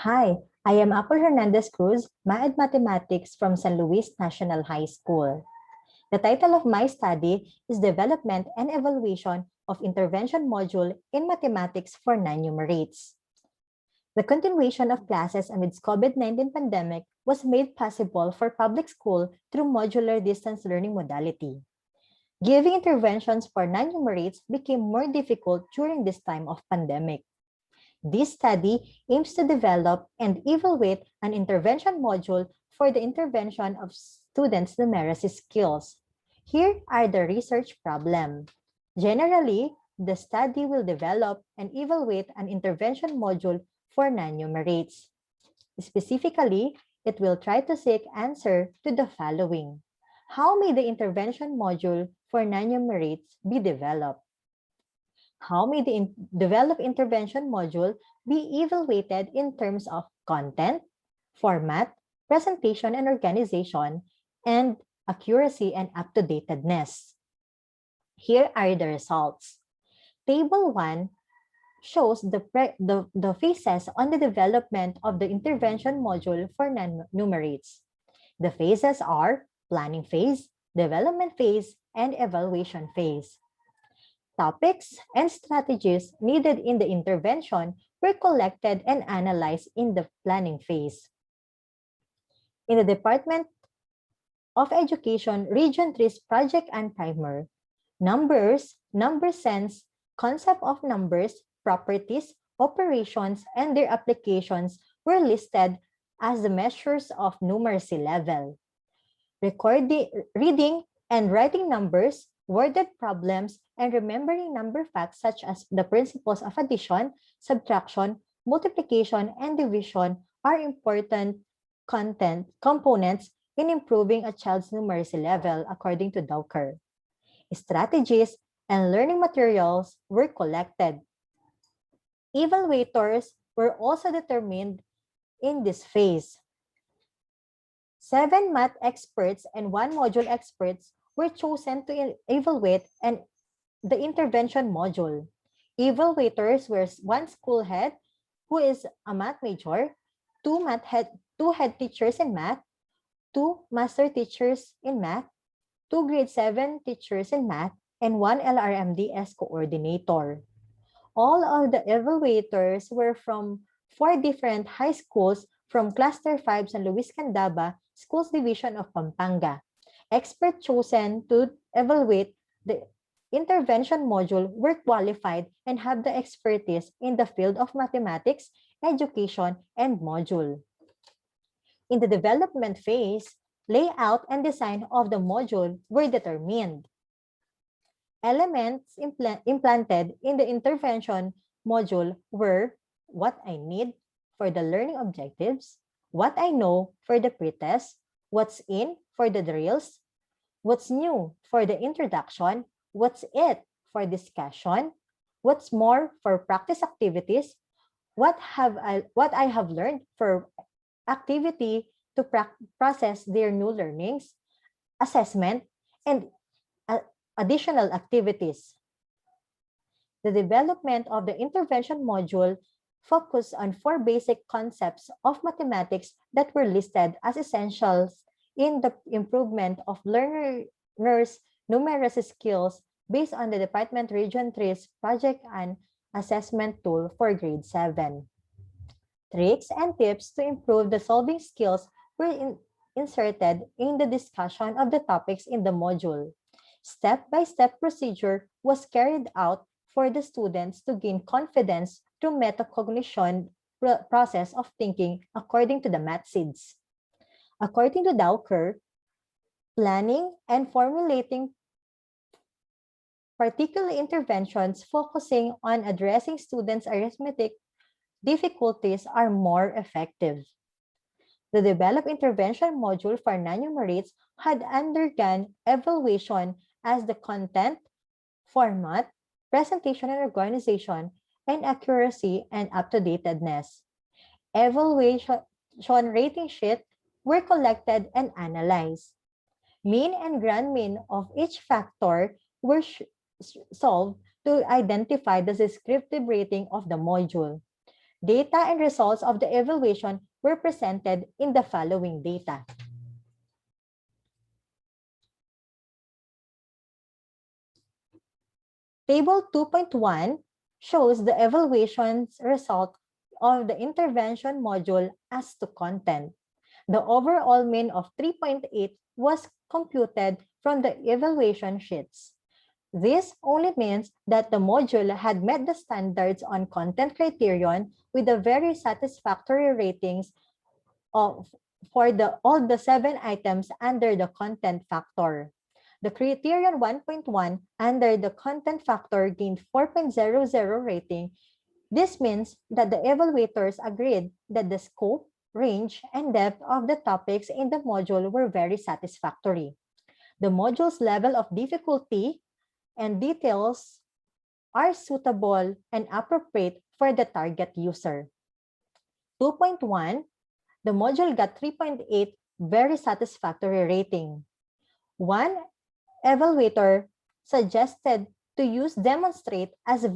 Hi, I am Apple Hernandez Cruz, MAED Mathematics from San Luis National High School. The title of my study is Development and Evaluation of Intervention Module in Mathematics for Non-Numerates. The continuation of classes amidst COVID-19 pandemic was made possible for public school through modular distance learning modality. Giving interventions for non-numerates became more difficult during this time of pandemic. This study aims to develop and evaluate an intervention module for the intervention of students' numeracy skills. Here are the research problems. Generally, the study will develop and evaluate an intervention module for non-numerates. Specifically, it will try to seek answer to the following. How may the intervention module for non-numerates be developed? How may the developed intervention module be evaluated in terms of content, format, presentation and organization, and accuracy and up-to-datedness? Here are the results. Table 1 shows the phases on the development of the intervention module for non-numerates. The phases are planning phase, development phase, and evaluation phase. Topics and strategies needed in the intervention were collected and analyzed in the planning phase. In the Department of Education Region 3's Project and Primer, numbers, number sense, concept of numbers, properties, operations, and their applications were listed as the measures of numeracy level. Reading and writing numbers, worded problems, and remembering number facts such as the principles of addition, subtraction, multiplication, and division are important components in improving a child's numeracy level according to Dowker. Strategies and learning materials were collected. Evaluators were also determined in this phase. 7 math experts and 1 module experts were chosen to evaluate the intervention module. Evaluators were 1 school head who is a math major, 2 head teachers in math, 2 master teachers in math, 2 grade 7 teachers in math, and 1 LRMDS coordinator. All of the evaluators were from 4 different high schools from Cluster 5 San Luis Candaba Schools Division of Pampanga. Experts chosen to evaluate the intervention module were qualified and have the expertise in the field of mathematics, education, and module. In the development phase, layout and design of the module were determined. Elements implanted in the intervention module were what I need for the learning objectives, what I know for the pretest, what's in for the drills, what's new for the introduction, what's it for discussion, what's more for practice activities, what I have learned for activity to process their new learnings, assessment, and additional activities. The development of the intervention module focused on 4 basic concepts of mathematics that were listed as essentials in the improvement of learners' numeracy skills based on the Department Region 3's project and assessment tool for grade 7. Tricks and tips to improve the solving skills were inserted in the discussion of the topics in the module. Step-by-step procedure was carried out for the students to gain confidence through metacognition process of thinking according to the math seeds. According to Dowker, planning and formulating particular interventions focusing on addressing students' arithmetic difficulties are more effective. The developed intervention module for non-numerates had undergone evaluation as the content, format, presentation and organization, and accuracy and up-to-datedness. Evaluation rating sheets were collected and analyzed. Mean and grand mean of each factor were solved to identify the descriptive rating of the module. Data and results of the evaluation were presented in the following data. Table 2.1 shows the evaluation's result of the intervention module as to content. The overall mean of 3.8 was computed from the evaluation sheets. This only means that the module had met the standards on content criterion with a very satisfactory ratings for all the 7 items under the content factor. The criterion 1.1 under the content factor gained 4.00 rating. This means that the evaluators agreed that the scope, range, and depth of the topics in the module were very satisfactory. The module's level of difficulty and details are suitable and appropriate for the target user. 2.1, the module got 3.8 very satisfactory rating. One evaluator suggested to use demonstrate as the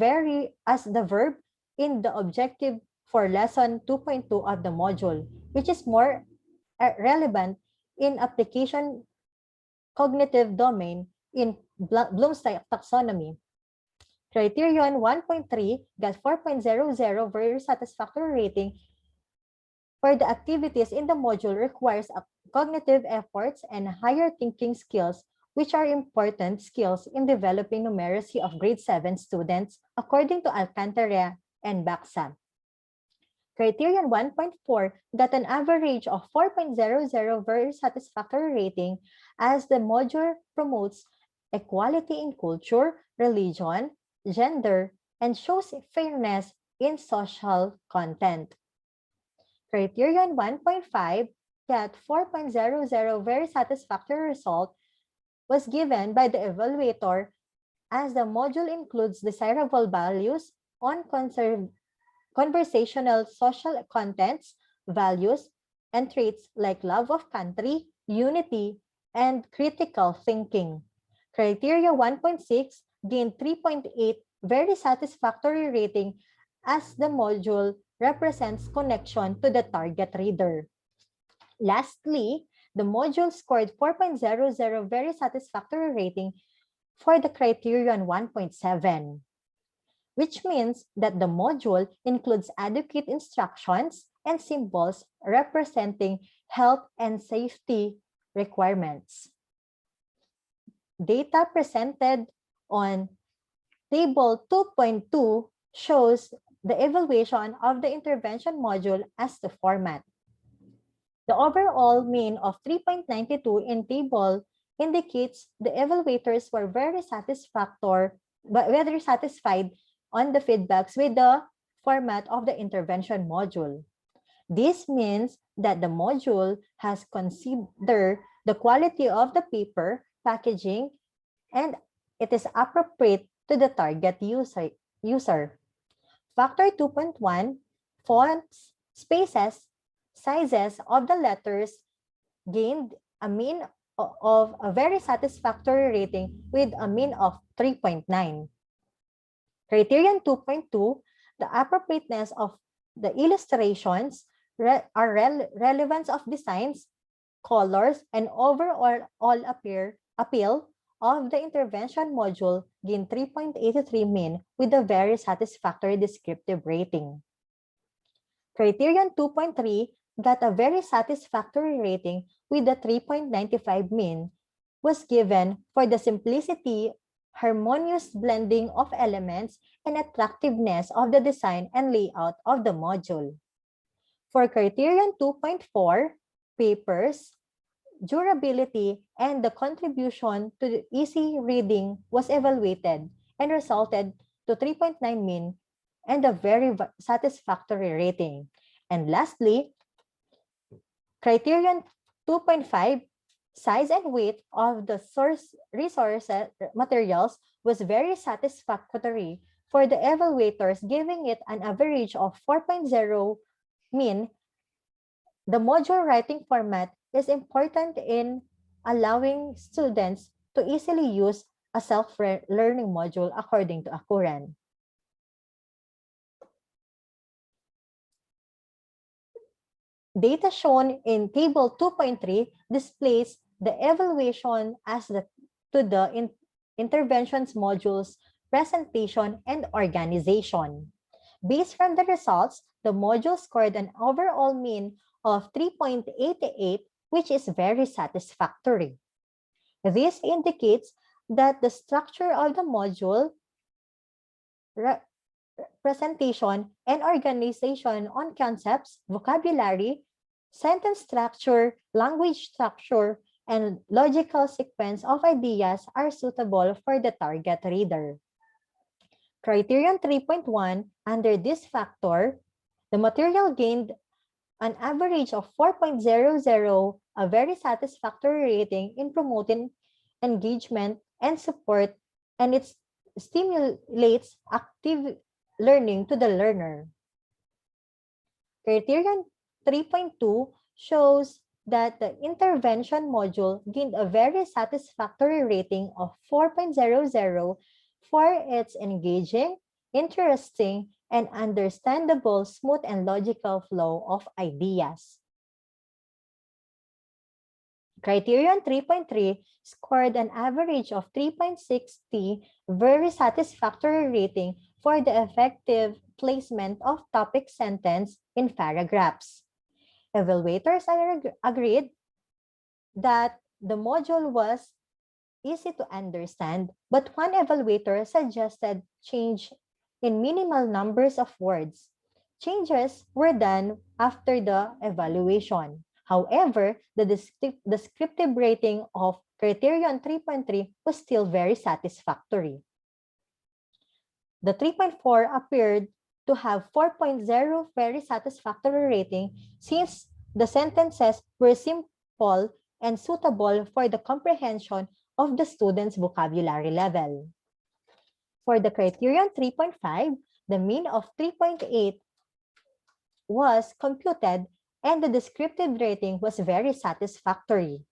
verb in the objective for lesson 2.2 of the module, which is more relevant in application cognitive domain in Bloom's taxonomy. Criterion 1.3 got 4.00 very satisfactory rating for the activities in the module requires cognitive efforts and higher thinking skills, which are important skills in developing numeracy of grade 7 students, according to Alcantara and Baxa. Criterion 1.4 got an average of 4.00 very satisfactory rating as the module promotes equality in culture, religion, gender, and shows fairness in social content. Criterion 1.5 got 4.00 very satisfactory result was given by the evaluator as the module includes desirable values on conversational social contents, values, and traits like love of country, unity, and critical thinking. Criteria 1.6 gained 3.8 very satisfactory rating as the module represents connection to the target reader. Lastly, the module scored 4.00 very satisfactory rating for the criterion 1.7, which means that the module includes adequate instructions and symbols representing health and safety requirements. Data presented on Table 2.2 shows the evaluation of the intervention module as the format. The overall mean of 3.92 in table indicates the evaluators were very satisfied on the feedbacks with the format of the intervention module. This means that the module has considered the quality of the paper, packaging, and it is appropriate to the target user. Factor 2.1, fonts, spaces, sizes of the letters gained a mean of a very satisfactory rating with a mean of 3.9. Criterion 2.2, the appropriateness of the illustrations, relevance of designs, colors, and overall appeal of the intervention module gained 3.83 mean with a very satisfactory descriptive rating. Criterion 2.3 got a very satisfactory rating with a 3.95 mean was given for the simplicity, harmonious blending of elements, and attractiveness of the design and layout of the module. For criterion 2.4, papers, durability, and the contribution to the easy reading was evaluated and resulted to 3.9 mean and a very satisfactory rating. And lastly, criterion 2.5, size and weight of the materials was very satisfactory for the evaluators, giving it an average of 4.0 mean. The module writing format is important in allowing students to easily use a self-learning module according to Akuran. Data shown in Table 2.3 displays the evaluation as to the interventions module's presentation and organization. Based from the results, the module scored an overall mean of 3.88, which is very satisfactory. This indicates that the structure of the module, presentation, and organization on concepts, vocabulary, sentence structure, language structure, and logical sequence of ideas are suitable for the target reader. Criterion 3.1, under this factor, the material gained an average of 4.00, a very satisfactory rating in promoting engagement and support, and it stimulates active learning to the learner. Criterion 3.2 shows that the intervention module gained a very satisfactory rating of 4.00 for its engaging, interesting, and understandable, smooth and logical flow of ideas. Criterion 3.3 scored an average of 3.60, very satisfactory rating for the effective placement of topic sentence in paragraphs. Evaluators agreed that the module was easy to understand, but one evaluator suggested change in minimal numbers of words. Changes were done after the evaluation. However, the descriptive rating of Criterion 3.3 was still very satisfactory. The 3.4 appeared to have 4.0 very satisfactory rating since the sentences were simple and suitable for the comprehension of the student's vocabulary level. For the Criterion 3.5, the mean of 3.8 was computed and the descriptive rating was very satisfactory.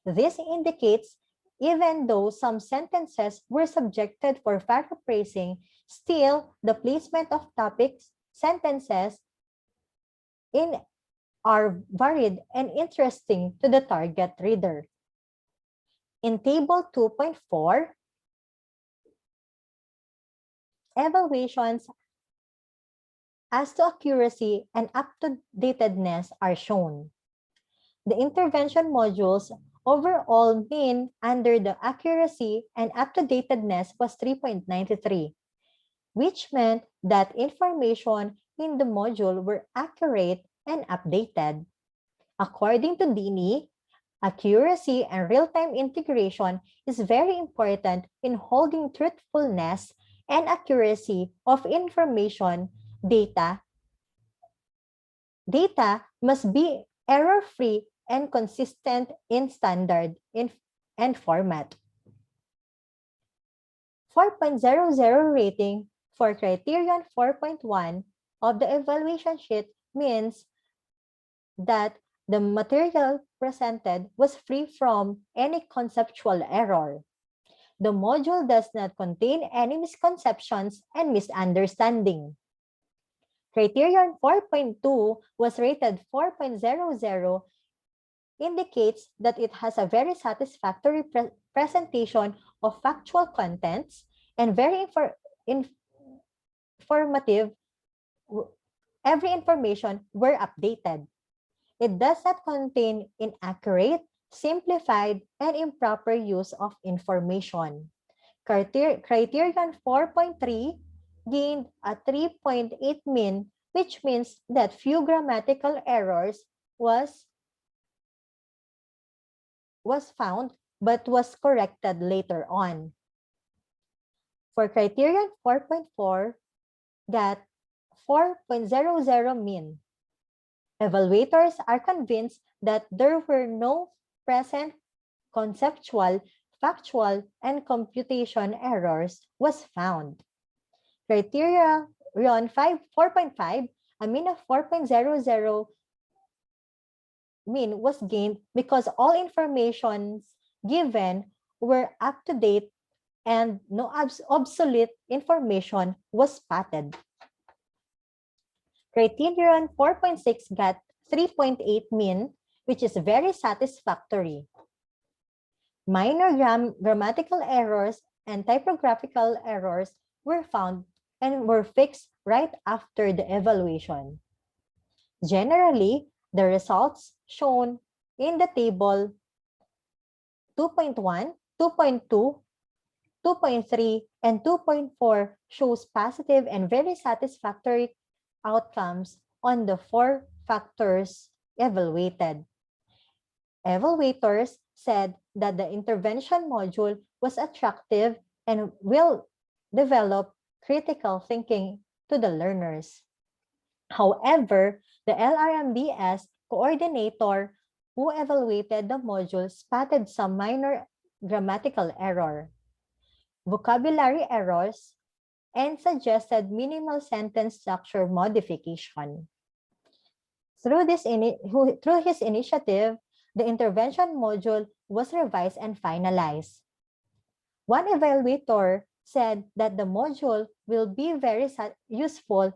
This indicates even though some sentences were subjected for paraphrasing, still the placement of topics, sentences are varied and interesting to the target reader. In Table 2.4, evaluations as to accuracy and up-to-datedness are shown. The intervention module's overall mean under the accuracy and up-to-datedness was 3.93, which meant that information in the module were accurate and updated. According to Dini, accuracy and real-time integration is very important in holding truthfulness and accuracy of information data. Data must be error-free and consistent in standard and format. 4.00 rating for Criterion 4.1 of the evaluation sheet means that the material presented was free from any conceptual error. The module does not contain any misconceptions and misunderstanding. Criterion 4.2 was rated 4.00, indicates that it has a very satisfactory presentation of factual contents and very informative. Every information were updated. It does not contain inaccurate, simplified, and improper use of information. Criterion 4.3 gained a 3.8 mean, which means that few grammatical errors was found but was corrected later on. For Criterion 4.4, got 4.00 mean. Evaluators are convinced that there were no present conceptual, factual, and computation errors was found. Criterion 4.5, a mean of 4.00 mean was gained because all informations given were up to date and no obsolete information was spotted. Criterion 4.6 got 3.8 mean, which is very satisfactory. Minor grammatical errors and typographical errors were found and were fixed right after the evaluation. Generally, the results shown in the table 2.1, 2.2, 2.3, and 2.4 shows positive and very satisfactory outcomes on the 4 factors evaluated. Evaluators said that the intervention module was attractive and will develop critical thinking to the learners. However, the LRMDS coordinator who evaluated the module spotted some minor grammatical error, vocabulary errors, and suggested minimal sentence structure modification. Through his initiative, the intervention module was revised and finalized. One evaluator said that the module will be very useful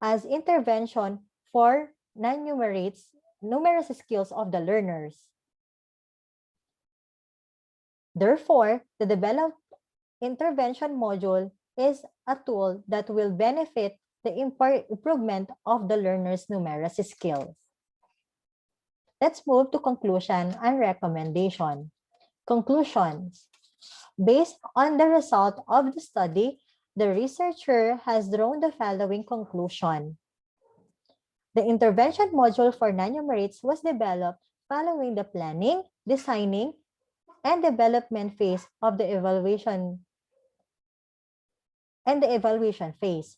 as intervention for non-numerates, numerous skills of the learners. Therefore, the developed intervention module is a tool that will benefit the improvement of the learner's numeracy skills. Let's move to conclusion and recommendation. Conclusions. Based on the result of the study, the researcher has drawn the following conclusion. The intervention module for non-numerates was developed following the planning, designing, and development phase of the evaluation phase.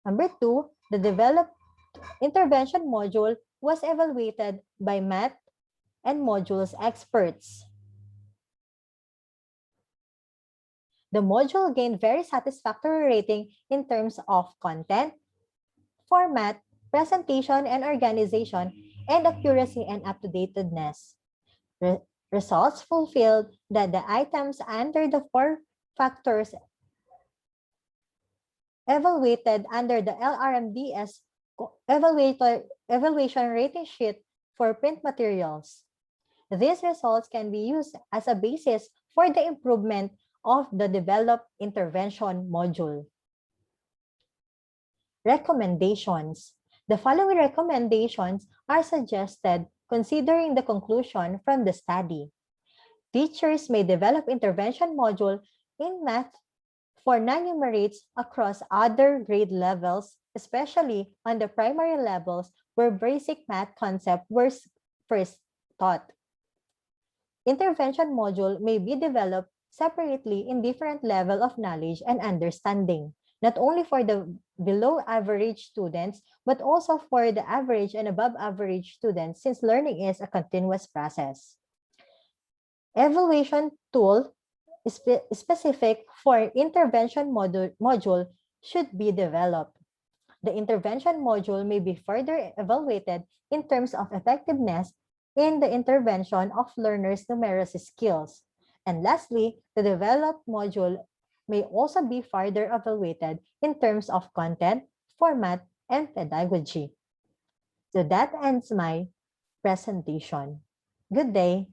Number 2, the developed intervention module was evaluated by math and modules experts. The module gained very satisfactory rating in terms of content, format, presentation and organization, and accuracy and up-to-datedness. Results fulfilled that the items under the 4 factors evaluated under the LRMDS evaluation rating sheet for print materials. These results can be used as a basis for the improvement of the developed intervention module. Recommendations. The following recommendations are suggested considering the conclusion from the study. Teachers may develop intervention module in math for non-numerates across other grade levels, especially on the primary levels where basic math concepts were first taught. Intervention module may be developed separately in different level of knowledge and understanding, not only for the below average students, but also for the average and above average students, since learning is a continuous process. Evaluation tool specific for intervention module should be developed. The intervention module may be further evaluated in terms of effectiveness in the intervention of learners' numeracy skills. And lastly, the developed module may also be further evaluated in terms of content, format, and pedagogy. So that ends my presentation. Good day.